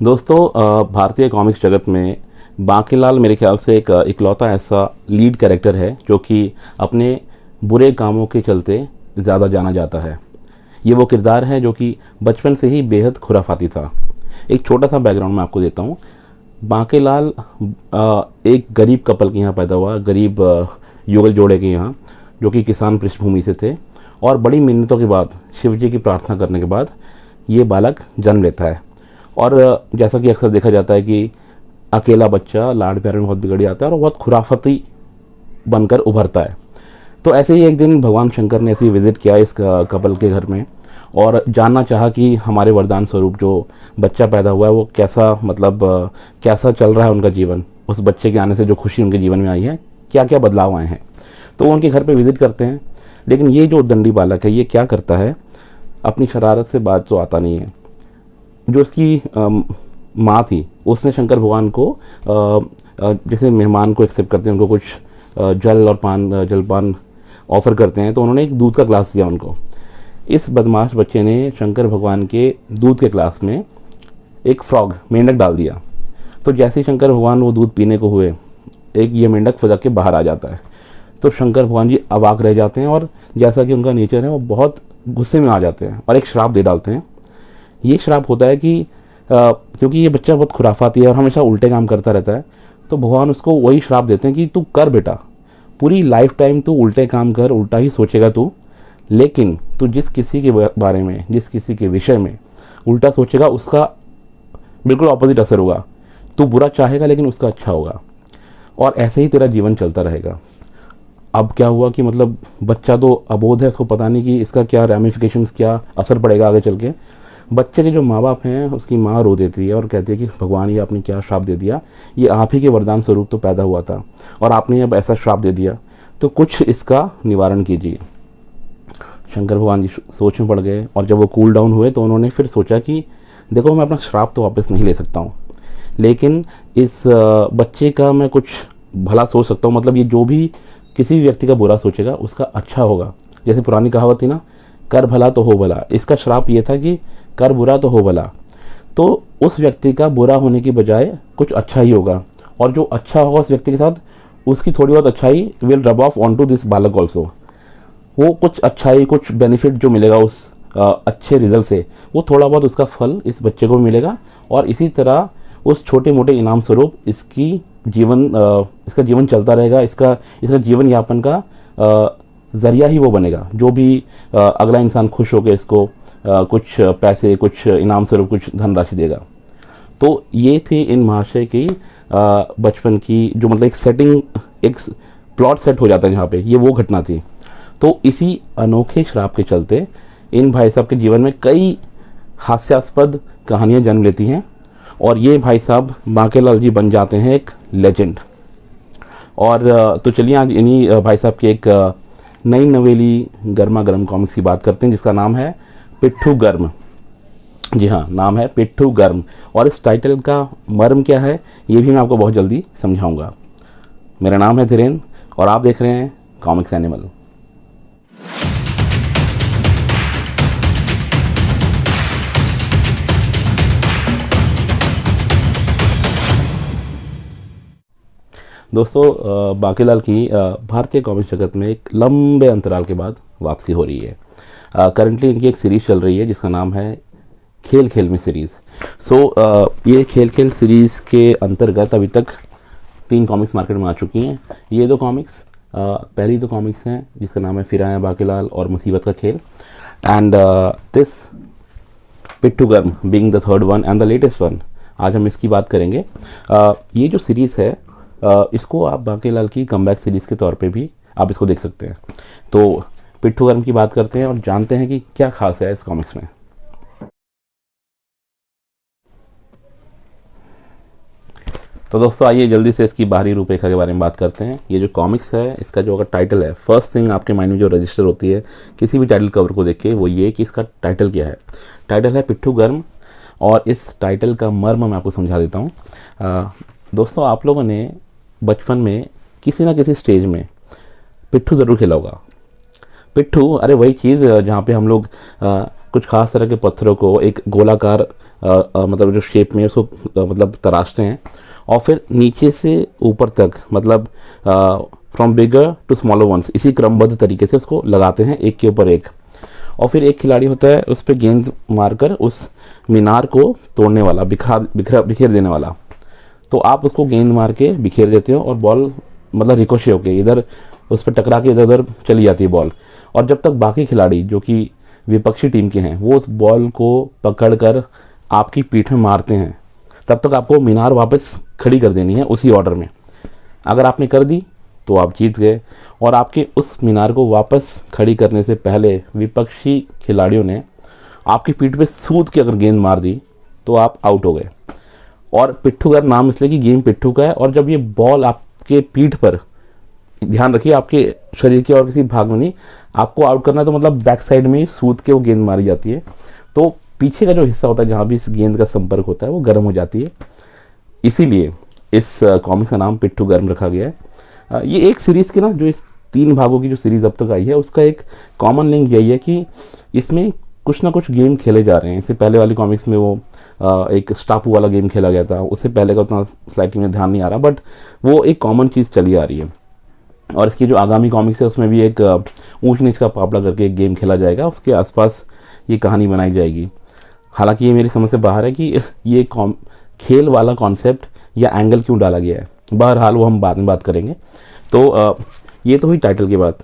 दोस्तों, भारतीय कॉमिक्स जगत में बांकीलाल मेरे ख्याल से एक इकलौता ऐसा लीड कैरेक्टर है जो कि अपने बुरे कामों के चलते ज़्यादा जाना जाता है। ये वो किरदार है जो कि बचपन से ही बेहद खुराफाती था। एक छोटा सा बैकग्राउंड मैं आपको देता हूँ। बांकीलाल एक गरीब कपल के यहाँ पैदा हुआ, गरीब युगल जोड़े के यहाँ, जो कि किसान पृष्ठभूमि से थे। और बड़ी मिन्नतों के बाद, शिव जी की प्रार्थना करने के बाद ये बालक जन्म लेता है। और जैसा कि अक्सर देखा जाता है कि अकेला बच्चा लाड प्यार में बहुत बिगड़ जाता है और बहुत खुराफती बनकर उभरता है। तो ऐसे ही एक दिन भगवान शंकर ने ऐसे ही विजिट किया इस कपल के घर में और जानना चाहा कि हमारे वरदान स्वरूप जो बच्चा पैदा हुआ है वो कैसा चल रहा है उनका जीवन, उस बच्चे के आने से जो खुशी उनके जीवन में आई है, क्या क्या बदलाव आए हैं। तो वो उनके घर पे विजिट करते हैं। लेकिन ये जो दंडी बालक है ये क्या करता है, अपनी शरारत से बात तो आता नहीं है। जो उसकी माँ थी उसने शंकर भगवान को जैसे मेहमान को एक्सेप्ट करते हैं, उनको कुछ जल और जलपान ऑफर करते हैं, तो उन्होंने एक दूध का ग्लास दिया उनको। इस बदमाश बच्चे ने शंकर भगवान के दूध के ग्लास में एक फ्रॉग, मेंढक डाल दिया। तो जैसे ही शंकर भगवान वो दूध पीने को हुए, एक ये मेंढक फुदक के बाहर आ जाता है। तो शंकर भगवान जी अवाक रह जाते हैं और जैसा कि उनका नेचर है वो बहुत गुस्से में आ जाते हैं और एक श्राप दे डालते हैं। ये श्राप होता है कि क्योंकि ये बच्चा बहुत खुराफाती है और हमेशा उल्टे काम करता रहता है, तो भगवान उसको वही श्राप देते हैं कि तू कर बेटा, पूरी लाइफ टाइम तू उल्टे काम कर, उल्टा ही सोचेगा तू, लेकिन तू जिस किसी के बारे में, जिस किसी के विषय में उल्टा सोचेगा उसका बिल्कुल ऑपोजिट असर होगा। तू बुरा चाहेगा लेकिन उसका अच्छा होगा, और ऐसे ही तेरा जीवन चलता रहेगा। अब क्या हुआ कि मतलब बच्चा तो अबोध है, उसको पता नहीं कि इसका क्या रैमिफिकेशंस, क्या असर पड़ेगा आगे चल के। बच्चे के जो माँ बाप हैं, उसकी माँ रो देती है और कहती है कि भगवान ये आपने क्या श्राप दे दिया, ये आप ही के वरदान स्वरूप तो पैदा हुआ था और आपने अब ऐसा श्राप दे दिया, तो कुछ इसका निवारण कीजिए। शंकर भगवान जी सोच में पड़ गए और जब वो कूल डाउन हुए तो उन्होंने फिर सोचा कि देखो मैं अपना श्राप तो वापस नहीं ले सकता हूँ, लेकिन इस बच्चे का मैं कुछ भला सोच सकता हूँ। मतलब ये जो भी किसी भी व्यक्ति का बुरा सोचेगा उसका अच्छा होगा। जैसे पुरानी कहावत थी ना, कर भला तो हो भला। इसका श्राप ये था कि कर बुरा तो हो भला, तो उस व्यक्ति का बुरा होने की बजाय कुछ अच्छा ही होगा, और जो अच्छा होगा उस व्यक्ति के साथ उसकी थोड़ी बहुत अच्छाई will rub off on to this बालक ऑल्सो। वो कुछ अच्छाई, कुछ बेनिफिट जो मिलेगा उस अच्छे रिजल्ट से, वो थोड़ा बहुत उसका फल इस बच्चे को मिलेगा। और इसी तरह उस छोटे मोटे इनाम स्वरूप इसका जीवन चलता रहेगा। इसका जीवन यापन का ज़रिया ही वो बनेगा। जो भी अगला इंसान खुश होकर इसको कुछ पैसे, कुछ इनाम स्वरूप कुछ धनराशि देगा। तो ये थी इन महाशय की बचपन की जो मतलब एक सेटिंग, एक प्लॉट सेट हो जाता है जहाँ पे, ये वो घटना थी। तो इसी अनोखे श्राप के चलते इन भाई साहब के जीवन में कई हास्यास्पद कहानियाँ जन्म लेती हैं और ये भाई साहब बांकीलाल जी बन जाते हैं एक लेजेंड। और तो चलिए आज इन्हीं भाई साहब की एक नई नवेली गर्मा गर्म कॉमिक्स की बात करते हैं जिसका नाम है पिट्ठू गर्म। जी हाँ, नाम है पिट्ठू गर्म। और इस टाइटल का मर्म क्या है ये भी मैं आपको बहुत जल्दी समझाऊंगा। मेरा नाम है धीरेन्द्र और आप देख रहे हैं कॉमिक्स एनिमल। दोस्तों, बांकीलाल की भारतीय कॉमिक्स जगत में एक लंबे अंतराल के बाद वापसी हो रही है। करंटली इनकी एक सीरीज़ चल रही है जिसका नाम है खेल खेल में सीरीज़। ये खेल खेल सीरीज़ के अंतर्गत अभी तक 3 कॉमिक्स मार्केट में आ चुकी हैं। ये 2 कॉमिक्स, पहली 2 कॉमिक्स हैं जिसका नाम है फिर आया बांकीलाल और मुसीबत का खेल, एंड दिस पिट्ठू गर्म being the third one and the latest one. आज हम इसकी बात करेंगे। ये जो सीरीज़ है इसको आप बांकीलाल की कमबैक सीरीज़ के तौर पे भी आप इसको देख सकते हैं। तो पिट्ठू गर्म की बात करते हैं और जानते हैं कि क्या खास है इस कॉमिक्स में। तो दोस्तों आइए जल्दी से इसकी बाहरी रूपरेखा के बारे में बात करते हैं। ये जो कॉमिक्स है इसका जो अगर टाइटल है, फर्स्ट थिंग आपके माइंड में जो रजिस्टर होती है किसी भी टाइटल कवर को देख के, वो ये कि इसका टाइटल क्या है। टाइटल है पिट्ठू गर्म और इस टाइटल का मर्म मैं आपको समझा देता हूँ। दोस्तों, आप लोगों ने बचपन में किसी ना किसी स्टेज में पिट्ठू ज़रूर खेला होगा। पिट्ठू, अरे वही चीज़ जहाँ पे हम लोग कुछ खास तरह के पत्थरों को एक गोलाकार मतलब जो शेप में उसको मतलब तराशते हैं और फिर नीचे से ऊपर तक मतलब from bigger to smaller ones इसी क्रमबद्ध तरीके से उसको लगाते हैं एक के ऊपर एक। और फिर एक खिलाड़ी होता है उस पर गेंद मारकर उस मीनार को तोड़ने वाला, बिखेर देने वाला। तो आप उसको गेंद मार के बिखेर देते हो और बॉल मतलब रिकोशे होके इधर उस पर टकरा के इधर उधर चली जाती है बॉल। और जब तक बाकी खिलाड़ी जो कि विपक्षी टीम के हैं वो उस बॉल को पकड़कर आपकी पीठ में मारते हैं, तब तक आपको मीनार वापस खड़ी कर देनी है उसी ऑर्डर में। अगर आपने कर दी तो आप जीत गए, और आपके उस मीनार को वापस खड़ी करने से पहले विपक्षी खिलाड़ियों ने आपकी पीठ पे सूद के अगर गेंद मार दी तो आप आउट हो गए। और पिट्ठू का नाम इसलिए कि गेम पिट्ठू का है, और जब ये बॉल आपके पीठ पर, ध्यान रखिए आपके शरीर के और किसी भाग में नहीं, आपको आउट करना है तो मतलब बैक साइड में सूद के वो गेंद मारी जाती है, तो पीछे का जो हिस्सा होता है जहाँ भी इस गेंद का संपर्क होता है वो गर्म हो जाती है। इसीलिए इस कॉमिक्स का नाम पिट्ठू गर्म रखा गया है। ये एक सीरीज़ की ना जो इस 3 भागों की जो सीरीज़ अब तक आई है उसका एक कॉमन लिंक यही है कि इसमें कुछ ना कुछ गेम खेले जा रहे हैं। इससे पहले वाली कॉमिक्स में वो एक स्टापू वाला गेम खेला गया था, उससे पहले का उतना स्लाइटली में ध्यान नहीं आ रहा, बट वो एक कॉमन चीज़ चली आ रही है। और इसकी जो आगामी कॉमिक्स है उसमें भी एक ऊंच नीच का पापड़ा करके एक गेम खेला जाएगा, उसके आसपास ये कहानी बनाई जाएगी। हालांकि ये मेरी समझ से बाहर है कि ये खेल वाला कॉन्सेप्ट या एंगल क्यों डाला गया है, बहरहाल वो हम बाद में बात करेंगे। तो ये तो हुई टाइटल की बात।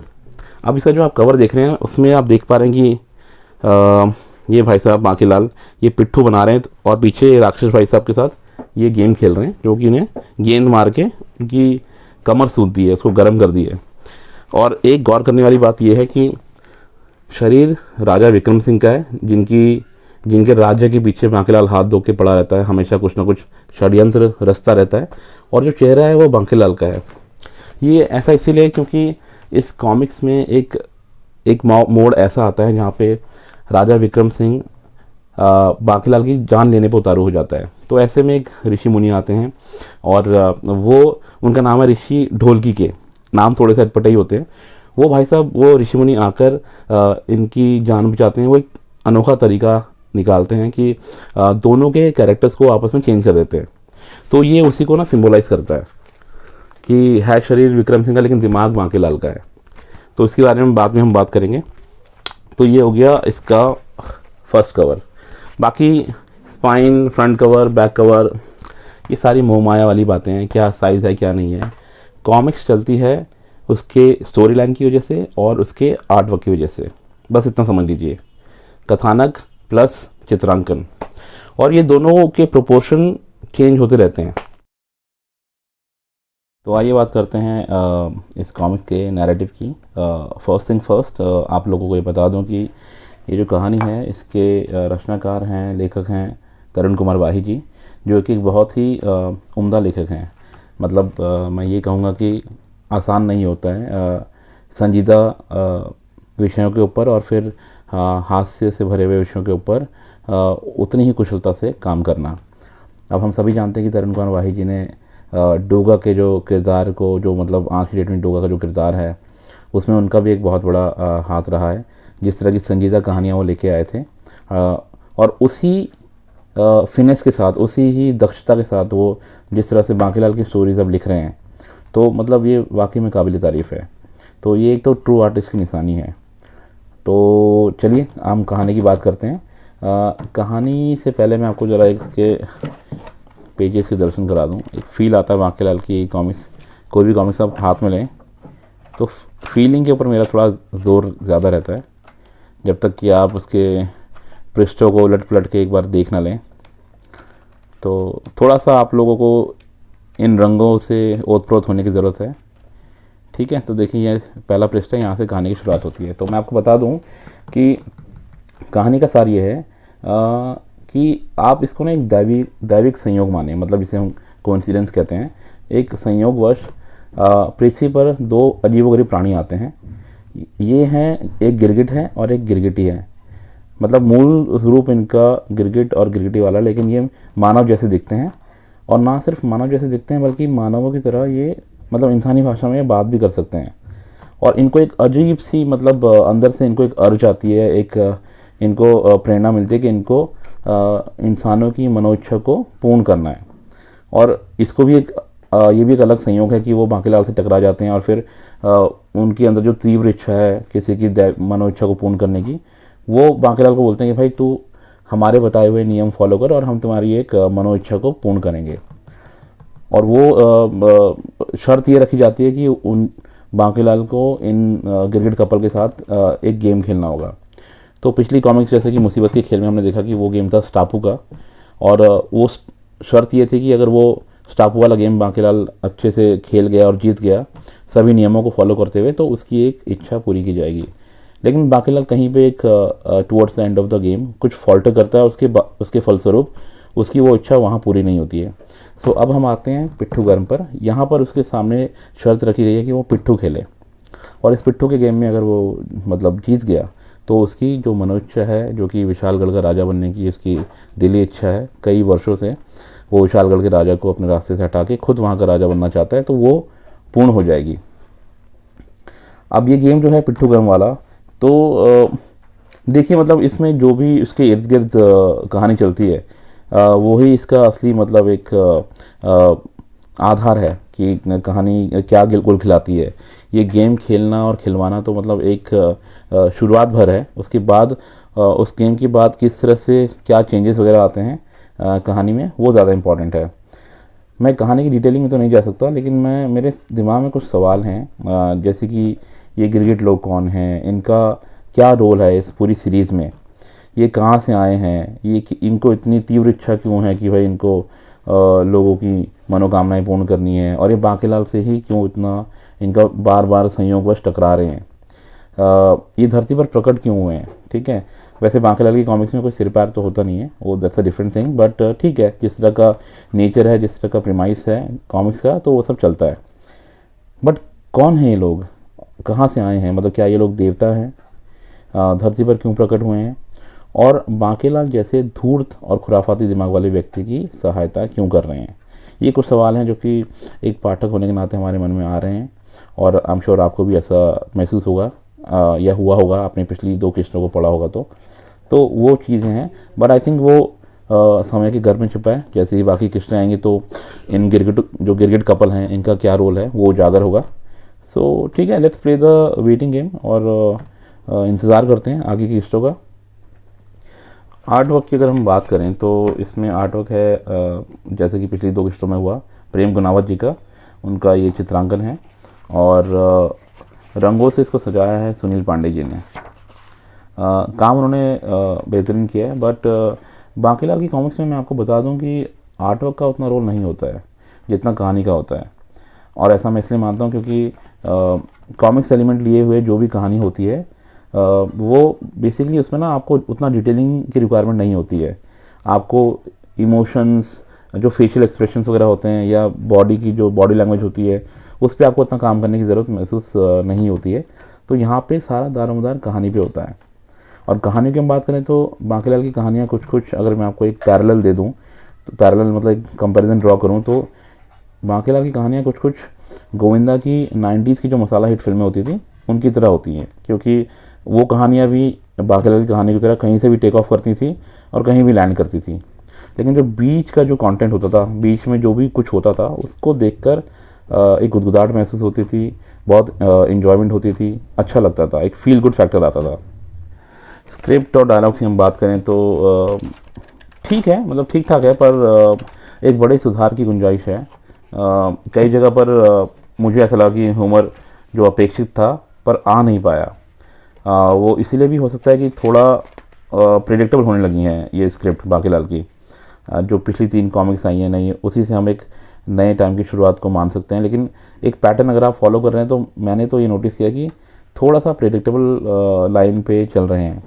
अब इसका जो आप कवर देख रहे हैं उसमें आप देख पा रहे हैं कि ये भाई साहब बांकीलाल ये पिट्ठू बना रहे हैं और पीछे राक्षस भाई साहब के साथ ये गेम खेल रहे हैं, जो कि उन्हें गेंद मार के उनकी कमर सूद दी है, उसको गर्म कर दी है। और एक गौर करने वाली बात यह है कि शरीर राजा विक्रम सिंह का है, जिनके राज्य के पीछे बांकीलाल हाथ धो के पड़ा रहता है, हमेशा कुछ ना कुछ षड्यंत्र रचता रहता है, और जो चेहरा है वो बांकीलाल का है। ये ऐसा इसीलिए क्योंकि इस कॉमिक्स में एक मोड़ ऐसा आता है जहाँ पे राजा विक्रम सिंह बांकीलाल की जान लेने पर उतारू हो जाता है। तो ऐसे में एक ऋषि मुनि आते हैं और वो उनका नाम है ऋषि ढोलकी के, नाम थोड़े से अटपटे ही होते हैं। वो भाई साहब वो ऋषि मुनि आकर इनकी जान बचाते हैं। वो एक अनोखा तरीका निकालते हैं कि दोनों के कैरेक्टर्स को आपस में चेंज कर देते हैं। तो ये उसी को ना सिंबलाइज करता है कि है शरीर विक्रम सिंह का लेकिन दिमाग बांकीलाल का है। तो इसके बारे में बाद में हम बात करेंगे। तो ये हो गया इसका फर्स्ट कवर। बाकी spine, front cover, back cover, ये सारी मोहमाया वाली बातें हैं, क्या साइज़ है क्या नहीं है। कॉमिक्स चलती है उसके स्टोरी लाइन की वजह से और उसके आर्ट वर्क की वजह से, बस इतना समझ लीजिए। कथानक प्लस चित्रांकन, और ये दोनों के प्रोपोर्शन चेंज होते रहते हैं। तो आइए बात करते हैं इस कॉमिक्स के नैरेटिव की। फर्स्ट थिंग फर्स्ट, आप लोगों को ये बता दूं कि ये जो कहानी है इसके रचनाकार हैं, लेखक हैं तरुण कुमार वाही जी, जो कि एक बहुत ही उम्दा लेखक हैं। मतलब मैं ये कहूँगा कि आसान नहीं होता है संजीदा विषयों के ऊपर और फिर हास्य से भरे हुए विषयों के ऊपर उतनी ही कुशलता से काम करना। अब हम सभी जानते हैं कि तरुण कुमार वाही जी ने डोगा के जो किरदार को, जो मतलब आज की डेट में डोगा का जो किरदार है उसमें उनका भी एक बहुत बड़ा हाथ रहा है। जिस तरह की संजीदा कहानियाँ वो लेके आए थे और उसी फिनेस के साथ, उसी ही दक्षता के साथ वो जिस तरह से बांकीलाल की स्टोरीज अब लिख रहे हैं, तो मतलब ये वाकई में काबिल तारीफ़ है। तो ये एक तो ट्रू आर्टिस्ट की निशानी है। तो चलिए हम कहानी की बात करते हैं। कहानी से पहले मैं आपको ज़रा इसके पेजेस के दर्शन करा दूं। एक फ़ील आता है बांकीलाल की कॉमिक्स, कोई भी कॉमिक्स आप हाथ में लें तो फीलिंग के ऊपर मेरा थोड़ा ज़ोर ज़्यादा रहता है, जब तक कि आप उसके पृष्ठों को उलट पलट के एक बार देख ना लें। तो थोड़ा सा आप लोगों को इन रंगों से ओतप्रोत होने की ज़रूरत है। ठीक है, तो देखिए ये पहला पृष्ठ है, यहाँ से कहानी की शुरुआत होती है। तो मैं आपको बता दूं कि कहानी का सार ये है कि आप इसको ना एक दैविक संयोग माने, मतलब जिसे हम कोइंसिडेंस कहते हैं। एक संयोगवश पृथ्वी पर 2 अजीबोगरीब प्राणी आते हैं। ये हैं, एक गिरगिट है और एक गिरगिटी है। मतलब मूल रूप इनका गिरगिट और गिरगिटी वाला, लेकिन ये मानव जैसे दिखते हैं, और ना सिर्फ मानव जैसे दिखते हैं बल्कि मानवों की तरह ये मतलब इंसानी भाषा में बात भी कर सकते हैं। और इनको एक अजीब सी मतलब अंदर से इनको एक अर्ज आती है, इनको प्रेरणा मिलती है कि इनको इंसानों की मनोइच्छा को पूर्ण करना है। और इसको भी ये भी एक अलग संयोग है कि वो बांकीलाल से टकरा जाते हैं और फिर उनके अंदर जो तीव्र इच्छा है किसी की मनोइच्छा को पूर्ण करने की, वो बांकीलाल को बोलते हैं कि भाई तू हमारे बताए हुए नियम फॉलो कर और हम तुम्हारी एक मनोइच्छा को पूर्ण करेंगे। और वो शर्त ये रखी जाती है कि उन बांकीलाल को इन गिरगिट कपल के साथ एक गेम खेलना होगा। तो पिछली कॉमिक्स जैसे कि मुसीबत के खेल में हमने देखा कि वो गेम था स्टापू का, और वो शर्त ये थी कि अगर वो स्टापू वाला गेम बांकीलाल अच्छे से खेल गया और जीत गया सभी नियमों को फॉलो करते हुए, तो उसकी एक इच्छा पूरी की जाएगी। लेकिन बांकीलाल कहीं पे एक towards the end of the game कुछ फॉल्टर करता है, उसके फलस्वरूप उसकी वो इच्छा वहाँ पूरी नहीं होती है। सो अब हम आते हैं पिट्ठू गर्म पर। यहाँ पर उसके सामने शर्त रखी गई है कि वो पिट्ठू खेले, और इस पिट्ठू के गेम में अगर वो मतलब जीत गया तो उसकी जो मनोइच्छा है, जो कि विशालगढ़ का राजा बनने की उसकी दिली इच्छा है, कई वर्षों से वो विशालगढ़ के राजा को अपने रास्ते से हटा के खुद वहाँ का राजा बनना चाहता है, तो वो पूर्ण हो जाएगी। अब ये गेम जो है पिट्ठू गर्म वाला, तो देखिए मतलब इसमें जो भी उसके इर्द गिर्द कहानी चलती है वही इसका असली मतलब एक आधार है कि कहानी क्या गुल खिलाती है। ये गेम खेलना और खिलवाना तो मतलब एक शुरुआत भर है, उसके बाद उस गेम के बाद किस तरह से क्या चेंजेस वगैरह आते हैं कहानी में, वो ज़्यादा इम्पॉर्टेंट है। मैं कहानी की डिटेलिंग में तो नहीं जा सकता, लेकिन मेरे दिमाग में कुछ सवाल हैं, जैसे कि ये गिरगिट लोग कौन हैं, इनका क्या रोल है इस पूरी सीरीज़ में, ये कहाँ से आए हैं, ये इनको इतनी तीव्र इच्छा क्यों है कि भाई इनको लोगों की मनोकामनाएं पूर्ण करनी है, और ये बांकीलाल से ही क्यों इतना इनका बार बार संयोगवश टकरा रहे हैं, ये धरती पर प्रकट क्यों हुए हैं। ठीक है, वैसे बांकीलाल की कॉमिक्स में कोई सिर पैर तो होता नहीं है, वो that's a different thing, but ठीक है, जिस तरह का नेचर है, जिस तरह का प्रीमाइस है कॉमिक्स का, तो वो सब चलता है। बट कौन है ये लोग, कहाँ से आए हैं, मतलब क्या ये लोग देवता हैं, धरती पर क्यों प्रकट हुए हैं, और बांकीलाल जैसे धूर्त और खुराफाती दिमाग वाले व्यक्ति की सहायता क्यों कर रहे हैं। ये कुछ सवाल हैं जो कि एक पाठक होने के नाते हमारे मन में आ रहे हैं, और आई एम श्योर आपको भी ऐसा महसूस होगा या हुआ होगा, आपने पिछली 2 किस्तों को पढ़ा होगा तो वो चीज़ें हैं। बट आई थिंक वो समय के घर में छुपा है। जैसे ही बाकी किस्तें आएंगी तो इन गिरगिट कपल हैं, इनका क्या रोल है वो उजागर होगा। सो ठीक है, let's play the waiting game और इंतज़ार करते हैं आगे की किस्तों का। आर्ट वर्क की अगर हम बात करें तो इसमें आर्ट वर्क है जैसे कि पिछली 2 किस्तों में हुआ, प्रेम गुनावत जी का, उनका ये चित्रांकन है, और रंगों से इसको सजाया है सुनील पांडे जी ने। काम उन्होंने बेहतरीन किया है। बट बांकीलाल की कॉमिक्स में मैं आपको बता दूं कि आर्ट वर्क का उतना रोल नहीं होता है जितना कहानी का होता है, और ऐसा मैं इसलिए मानता हूँ क्योंकि कॉमिक्स एलिमेंट लिए हुए जो भी कहानी होती है वो बेसिकली उसमें ना आपको उतना डिटेलिंग की रिक्वायरमेंट नहीं होती है। आपको इमोशंस, जो फेशियल एक्सप्रेशंस वगैरह होते हैं, या बॉडी की जो बॉडी लैंग्वेज होती है, उस पर आपको उतना काम करने की ज़रूरत महसूस नहीं होती है। तो यहाँ पे सारा दारोमदार कहानी पे होता है। और कहानी की हम बात करें तो बांकीलाल की कहानियाँ कुछ अगर मैं आपको एक पैरेलल दे दूँ, तो पैरेलल मतलब एक कंपैरिजन ड्रॉ करूँ, तो बांकीलाल की कहानियाँ कुछ गोविंदा की 90s की जो मसाला हिट फिल्में होती थी उनकी तरह होती हैं, क्योंकि वो कहानियाँ भी बांकीलाल की कहानी की तरह कहीं से भी टेक ऑफ करती थी और कहीं भी लैंड करती थी। लेकिन जो बीच का जो कंटेंट होता था, बीच में जो भी कुछ होता था, उसको देखकर एक गुदगुदाहट महसूस होती थी, बहुत इन्जॉयमेंट होती थी, अच्छा लगता था, एक फील गुड फैक्टर आता था। स्क्रिप्ट और डायलॉग की हम बात करें तो ठीक है, मतलब ठीक ठाक है, पर एक बड़े सुधार की गुंजाइश है। कई जगह पर मुझे ऐसा लगा कि ह्यूमर जो अपेक्षित था पर आ नहीं पाया। वो इसीलिए भी हो सकता है कि थोड़ा प्रेडिक्टेबल होने लगी हैं ये स्क्रिप्ट बांकीलाल की। जो पिछली 3 कॉमिक्स आई हैं नई, उसी से हम एक नए टाइम की शुरुआत को मान सकते हैं। लेकिन एक पैटर्न अगर आप फॉलो कर रहे हैं तो मैंने तो ये नोटिस किया कि थोड़ा सा प्रेडिक्टेबल लाइन पे चल रहे हैं।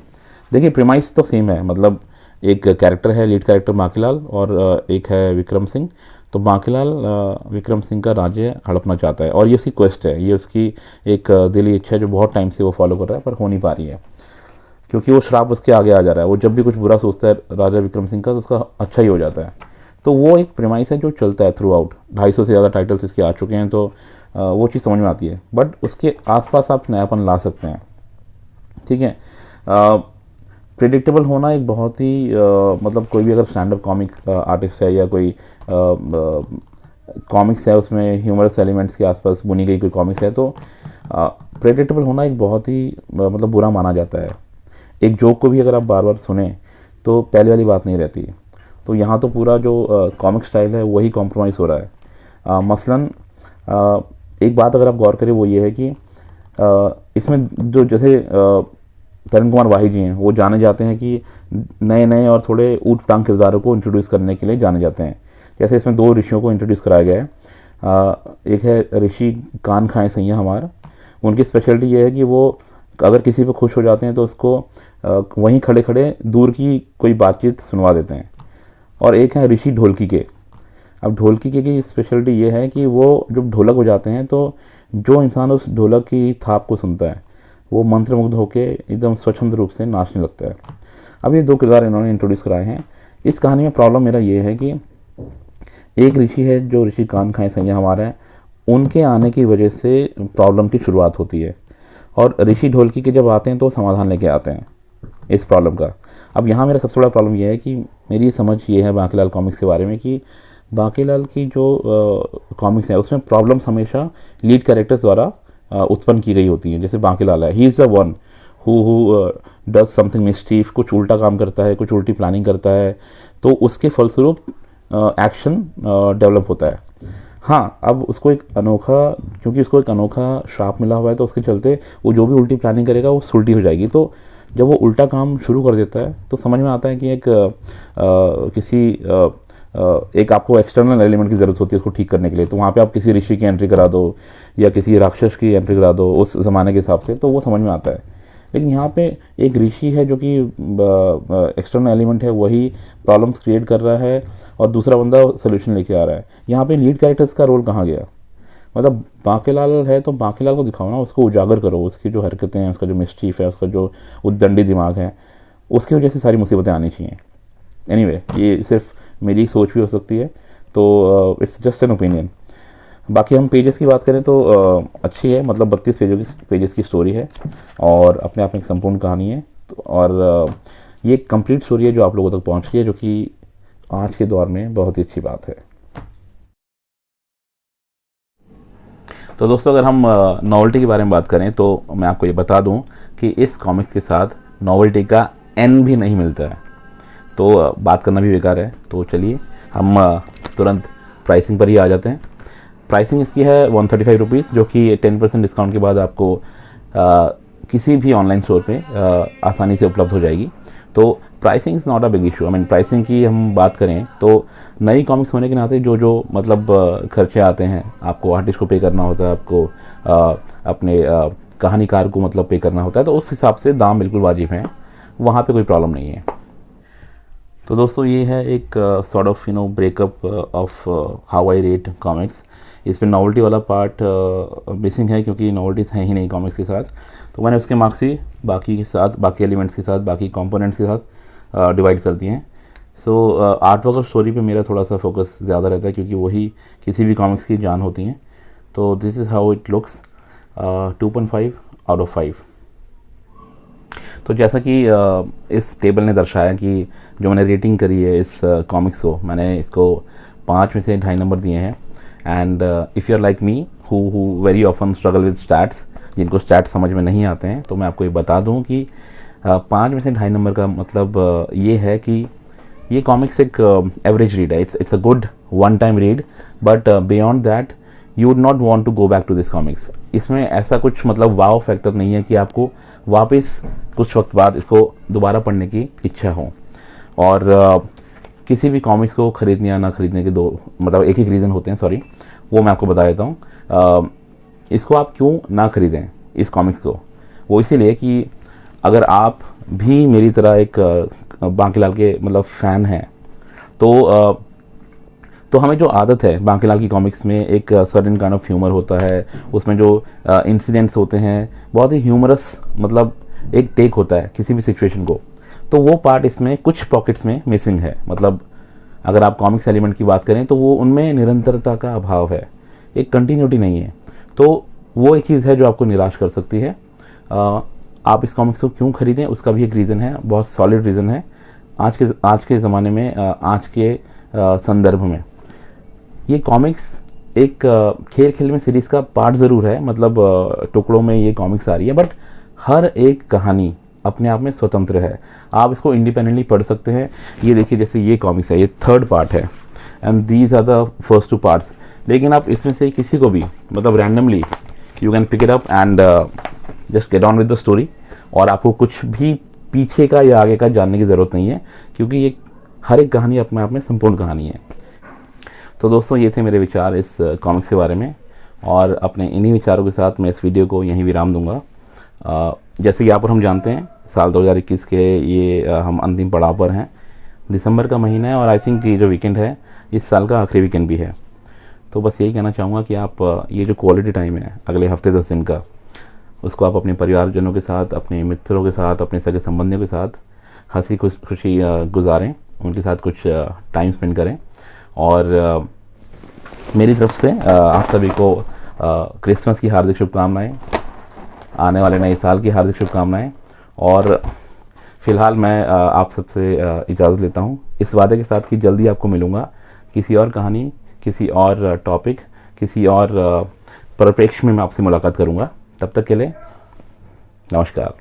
देखिए प्रीमाइस तो सेम है, मतलब एक कैरेक्टर है, लीड कैरेक्टर बांकीलाल, और एक है विक्रम सिंह। तो बांकीलाल विक्रम सिंह का राज्य हड़पना चाहता है, और ये उसकी क्वेस्ट है, ये उसकी एक दिली इच्छा है जो बहुत टाइम से वो फॉलो कर रहा है, पर हो नहीं पा रही है क्योंकि वो श्राप उसके आगे आ जा रहा है। वो जब भी कुछ बुरा सोचता है राजा विक्रम सिंह का, तो उसका अच्छा ही हो जाता है। तो वो एक प्रीमाइस है जो चलता है थ्रू आउट। 250 से ज़्यादा टाइटल्स इसके आ चुके हैं, तो वो चीज़ समझ में आती है। बट उसके आसपास आप नयापन ला सकते हैं। ठीक है, प्रिडिक्टेबल होना एक बहुत ही मतलब कोई भी अगर स्टैंड अप कॉमिक आर्टिस्ट है या कोई कॉमिक्स है उसमें ह्यूमरस एलिमेंट्स के आसपास बुनी गई कोई कॉमिक्स है तो प्रेडिक्टेबल होना एक बहुत ही मतलब बुरा माना जाता है। एक जोक को भी अगर आप बार बार सुने तो पहले वाली बात नहीं रहती। तो यहाँ तो पूरा जो कॉमिक स्टाइल है वही कॉम्प्रोमाइज़ हो रहा है। मसलन एक बात अगर आप गौर करें वो ये है कि इसमें जो जैसे तरुण कुमार वाही जी हैं वो जाने जाते हैं कि नए नए और थोड़े ऊट पटांग किरदारों को इंट्रोड्यूस करने के लिए जाने जाते हैं। जैसे इसमें 2 ऋषियों को इंट्रोड्यूस कराया गया है। एक है ऋषि कान खाए सैया हमारा, उनकी स्पेशलिटी ये है कि वो अगर किसी पे खुश हो जाते हैं तो उसको वहीं खड़े खड़े दूर की कोई बातचीत सुनवा देते हैं। और एक है ऋषि ढोलकी के। अब ढोलकी के की स्पेशलिटी ये है कि वो जब ढोलक हो जाते हैं तो जो इंसान उस ढोलक की थाप को सुनता है वो मंत्रमुग्ध होकर एकदम स्वच्छंद रूप से नाचने लगता है। अब ये 2 किरदार इन्होंने इंट्रोड्यूस कराए हैं। इस कहानी में प्रॉब्लम मेरा ये है कि एक ऋषि है जो ऋषि कान खाए सैया हमारा है, उनके आने की वजह से प्रॉब्लम की शुरुआत होती है। और ऋषि ढोलकी के जब आते हैं तो समाधान लेके आते हैं इस प्रॉब्लम का। अब यहाँ मेरा सबसे बड़ा प्रॉब्लम यह है कि मेरी समझ ये है बांकीलाल कॉमिक्स के बारे में कि बांकीलाल की जो कॉमिक्स है उसमें प्रॉब्लम्स हमेशा लीड कैरेक्टर्स द्वारा उत्पन्न की गई होती हैं। जैसे बांकीलाल है, he is the one who does something mischief, कुछ उल्टा काम करता है, कुछ उल्टी प्लानिंग करता है, तो उसके फलस्वरूप एक्शन डेवलप होता है। हाँ, अब उसको एक अनोखा, क्योंकि उसको एक अनोखा श्राप मिला हुआ है तो उसके चलते वो जो भी उल्टी प्लानिंग करेगा वो सुलटी हो जाएगी। तो जब वो उल्टा काम शुरू कर देता है तो समझ में आता है कि एक आपको एक्सटर्नल एलिमेंट की ज़रूरत होती है उसको ठीक करने के लिए। तो वहाँ पे आप किसी ऋषि की एंट्री करा दो या किसी राक्षस की एंट्री करा दो उस ज़माने के हिसाब से, तो वो समझ में आता है। लेकिन यहाँ पे एक ऋषि है जो कि एक्सटर्नल एलिमेंट है, वही प्रॉब्लम्स क्रिएट कर रहा है और दूसरा बंदा सोल्यूशन लेके आ रहा है। यहाँ पे लीड कैरेक्टर्स का रोल कहाँ गया? मतलब बांकीलाल है तो बांकीलाल को दिखाओ ना, उसको उजागर करो, उसकी जो हरकतें हैं, उसका जो मिस्टीफ है, उसका जो उद्दंडी दिमाग है, उसकी वजह से सारी मुसीबतें आनी चाहिए। एनीवे, ये सिर्फ मेरी सोच भी हो सकती है, तो इट्स जस्ट एन ओपिनियन। बाकी हम पेजेस की बात करें तो अच्छी है, मतलब 32 पेजेस की स्टोरी है और अपने आप में एक संपूर्ण कहानी है। और ये एक कंप्लीट स्टोरी है जो आप लोगों तक पहुंच रही है, जो कि आज के दौर में बहुत ही अच्छी बात है। तो दोस्तों, अगर हम नॉवेल्टी के बारे में बात करें तो मैं आपको ये बता दूं कि इस कॉमिक्स के साथ नॉवेल्टी का एन भी नहीं मिलता है, तो बात करना भी बेकार है। तो चलिए हम तुरंत प्राइसिंग पर ही आ जाते हैं। प्राइसिंग इसकी है 135 रुपीज़, जो कि 10% डिस्काउंट के बाद आपको किसी भी ऑनलाइन स्टोर पे आसानी से उपलब्ध हो जाएगी। तो pricing is not a big issue. I mean, pricing की हम बात करें तो नई कॉमिक्स होने के नाते जो मतलब खर्चे आते हैं, आपको आर्टिस्ट को पे करना होता है, आपको अपने कहानीकार को मतलब पे करना होता है, तो उस हिसाब से दाम बिल्कुल वाजिब हैं, वहाँ पे कोई प्रॉब्लम नहीं है। तो दोस्तों, ये है एक sort of breakup of how I rate comics. इसमें नॉवेल्टी वाला पार्ट मिसिंग है क्योंकि नॉवेल्टीज हैं ही नहीं कॉमिक्स के साथ, तो मैंने उसके मार्क्स ही बाकी के साथ, बाकी एलिमेंट्स के साथ, बाकी कंपोनेंट्स के साथ डिवाइड कर दिए हैं। सो आर्ट वर्क और स्टोरी पे मेरा थोड़ा सा फोकस ज़्यादा रहता है क्योंकि वही किसी भी कॉमिक्स की जान होती हैं। तो this is how it looks, 2.5 out of 5। तो जैसा कि इस टेबल ने दर्शाया कि जो मैंने रेटिंग करी है इस कॉमिक्स को, मैंने इसको 5 में से 2.5 नंबर दिए हैं। And if you are like me who very often struggle with stats, जिनको स्टैट्स समझ में नहीं आते हैं, तो मैं आपको ये बता दूं कि 5 में से 2.5 नंबर का मतलब ये है कि ये कॉमिक्स एक एवरेज रीड है। It's a good one time read, but beyond that you would not want to go back to this comics. इसमें ऐसा कुछ मतलब वाव फैक्टर नहीं है कि आपको वापस कुछ वक्त बाद इसको दोबारा पढ़ने की इच्छा हो। और किसी भी कॉमिक्स को खरीदने या ना खरीदने के मतलब एक रीज़न होते हैं, सॉरी, वो मैं आपको बता देता हूँ। इसको आप क्यों ना खरीदें इस कॉमिक्स को? वो इसीलिए कि अगर आप भी मेरी तरह एक बांकीलाल के मतलब फ़ैन हैं, तो हमें जो आदत है बांकीलाल की कॉमिक्स में, एक सर्टेन काइंड ऑफ ह्यूमर होता है, उसमें जो इंसिडेंट्स होते हैं बहुत ही ह्यूमरस, मतलब एक टेक होता है किसी भी सिचुएशन को, तो वो पार्ट इसमें कुछ पॉकेट्स में मिसिंग है। मतलब अगर आप कॉमिक्स एलिमेंट की बात करें तो वो उनमें निरंतरता का अभाव है, एक कंटिन्यूटी नहीं है। तो वो एक चीज़ है जो आपको निराश कर सकती है। आप इस कॉमिक्स को क्यों खरीदें उसका भी एक रीज़न है, बहुत सॉलिड रीज़न है। आज के ज़माने में, आज के संदर्भ में ये कॉमिक्स एक खेल खेल में सीरीज़ का पार्ट ज़रूर है, मतलब टुकड़ों में ये कॉमिक्स आ रही है, बट हर एक कहानी अपने आप में स्वतंत्र है। आप इसको इंडिपेंडेंटली पढ़ सकते हैं। ये देखिए, जैसे ये कॉमिक्स है, ये 3rd पार्ट है and these are the first 2 parts. लेकिन आप इसमें से किसी को भी, मतलब randomly you can pick it up and just get on with the story, और आपको कुछ भी पीछे का या आगे का जानने की ज़रूरत नहीं है, क्योंकि ये हर एक कहानी अपने आप में संपूर्ण कहानी है। तो दोस्तों, ये थे मेरे विचार इस कॉमिक्स के बारे में, और अपने इन्हीं विचारों के साथ मैं इस वीडियो को यहीं विराम दूंगा। जैसे कि आप और हम जानते हैं, साल 2021 के ये हम अंतिम पड़ाव पर हैं। दिसंबर का महीना है और आई थिंक ये जो वीकेंड है इस साल का आखिरी वीकेंड भी है। तो बस यही कहना चाहूँगा कि आप ये जो क्वालिटी टाइम है अगले हफ्ते 10 दिन का, उसको आप अपने परिवारजनों के साथ, अपने मित्रों के साथ, अपने सगे संबंधियों के साथ हंसी खुशी गुजारें, उनके साथ कुछ टाइम स्पेंड करें। और मेरी तरफ से आप सभी को क्रिसमस की हार्दिक शुभकामनाएं, आने वाले नए साल की हार्दिक शुभकामनाएं। और फ़िलहाल मैं आप सबसे इजाज़त लेता हूं, इस वादे के साथ कि जल्दी आपको मिलूँगा किसी और कहानी, किसी और टॉपिक, किसी और परिप्रेक्ष्य में मैं आपसे मुलाकात करूँगा। तब तक के लिए नमस्कार।